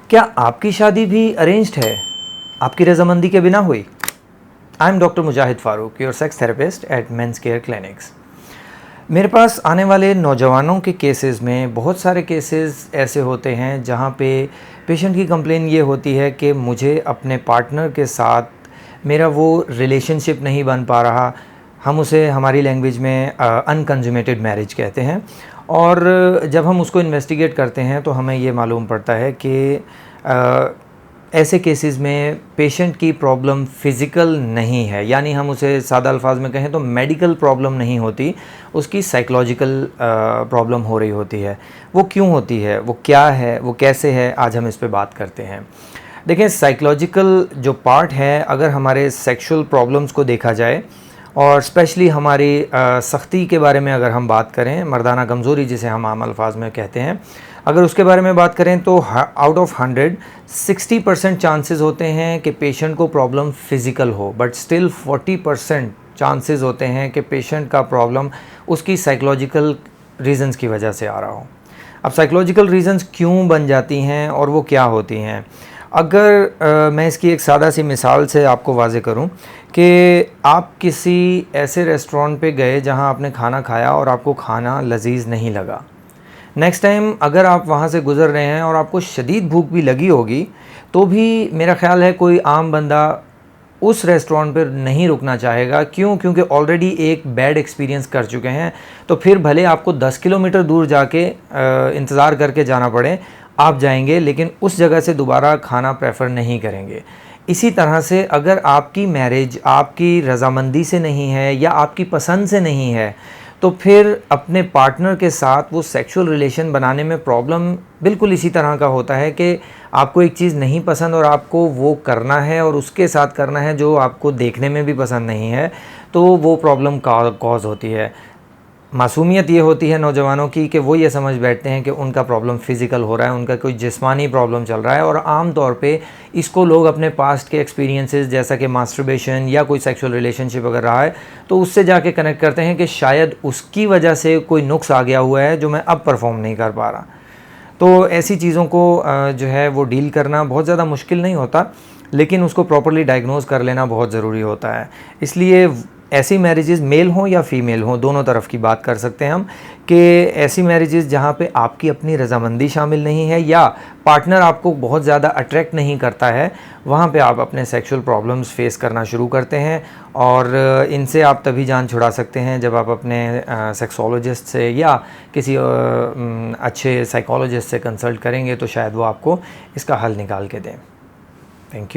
क्या आपकी शादी भी अरेंज्ड है? आपकी रजामंदी के बिना हुई? I am doctor Mujahid Farooq, your sex therapist at men's care clinics. मेरे पास आने वाले नौजवानों के केसेस में बहुत सारे केसेस ऐसे होते हैं जहाँ पे पेशेंट की कंप्लेन ये होती है कि मुझे अपने पार्टनर के साथ मेरा वो रिलेशनशिप नहीं बन पा रहा। हम उसे हमारी लैंग्वेज में अनकंजुमेटेड मैरिज कहते हैं। और जब हम उसको इन्वेस्टिगेट करते हैं तो हमें ये मालूम पड़ता है कि ऐसे केसेस में पेशेंट की प्रॉब्लम फ़िज़िकल नहीं है, यानी हम उसे सादा अल्फाज में कहें तो मेडिकल प्रॉब्लम नहीं होती, उसकी साइकोलॉजिकल प्रॉब्लम हो रही होती है। वो क्यों होती है, वो क्या है, वो कैसे है, आज हम इस पे बात करते हैं। देखें, साइकोलॉजिकल जो पार्ट है, अगर हमारे सेक्सुअल प्रॉब्लम्स को देखा जाए और स्पेशली हमारी सख्ती के बारे में अगर हम बात करें, मर्दाना कमज़ोरी जिसे हम आम अल्फाज में कहते हैं, अगर उसके बारे में बात करें तो आउट ऑफ 100 60% चांसेस होते हैं कि पेशेंट को प्रॉब्लम फ़िज़िकल हो, बट स्टिल 40% चांसेस होते हैं कि पेशेंट का प्रॉब्लम उसकी साइकोलॉजिकल रीज़न्स की वजह से आ रहा हो। अब साइकोलॉजिकल रीज़न्स क्यों बन जाती हैं और वो क्या होती हैं? अगर मैं इसकी एक सादा सी मिसाल से आपको वाज़े करूं कि आप किसी ऐसे रेस्टोरेंट पे गए जहां आपने खाना खाया और आपको खाना लजीज़ नहीं लगा। नेक्स्ट टाइम अगर आप वहाँ से गुज़र रहे हैं और आपको शदीद भूख भी लगी होगी, तो भी मेरा ख़्याल है कोई आम बंदा उस रेस्टोरेंट पर नहीं रुकना चाहेगा। क्यों? क्योंकि ऑलरेडी एक बैड एक्सपीरियंस कर चुके हैं। तो फिर भले आपको 10 किलोमीटर दूर जाके इंतज़ार करके जाना पड़े, आप जाएंगे, लेकिन उस जगह से दोबारा खाना प्रेफर नहीं करेंगे। इसी तरह से अगर आपकी मैरिज आपकी रज़ामंदी से नहीं है या आपकी पसंद से नहीं है, तो फिर अपने पार्टनर के साथ वो सेक्सुअल रिलेशन बनाने में प्रॉब्लम बिल्कुल इसी तरह का होता है कि आपको एक चीज़ नहीं पसंद और आपको वो करना है और उसके साथ करना है जो आपको देखने में भी पसंद नहीं है, तो वो प्रॉब्लम कॉज होती है। मासूमियत ये होती है नौजवानों की कि वो ये समझ बैठते हैं कि उनका प्रॉब्लम फ़िज़िकल हो रहा है, उनका कोई जिस्मानी प्रॉब्लम चल रहा है, और आम तौर पे इसको लोग अपने पास्ट के एक्सपीरियंसेस जैसा कि मास्टरबेशन या कोई सेक्सुअल रिलेशनशिप अगर रहा है तो उससे जाके कनेक्ट करते हैं कि शायद उसकी वजह से कोई नुक्स आ गया हुआ है जो मैं अब परफॉर्म नहीं कर पा रहा। तो ऐसी चीज़ों को जो है वो डील करना बहुत ज़्यादा मुश्किल नहीं होता, लेकिन उसको प्रॉपर्ली डायग्नोज कर लेना बहुत ज़रूरी होता है। इसलिए ऐसी मैरिजेज़ मेल हों या फ़ीमेल हों, दोनों तरफ की बात कर सकते हैं हम कि ऐसी मैरिजेज़ जहाँ पे आपकी अपनी रज़ामंदी शामिल नहीं है या पार्टनर आपको बहुत ज़्यादा अट्रैक्ट नहीं करता है, वहाँ पे आप अपने सेक्सुअल प्रॉब्लम्स फेस करना शुरू करते हैं। और इनसे आप तभी जान छुड़ा सकते हैं जब आप अपने सेक्सोलॉजिस्ट से या किसी अच्छे साइकोलॉजिस्ट से कंसल्ट करेंगे, तो शायद वो आपको इसका हल निकाल के दें। Thank you.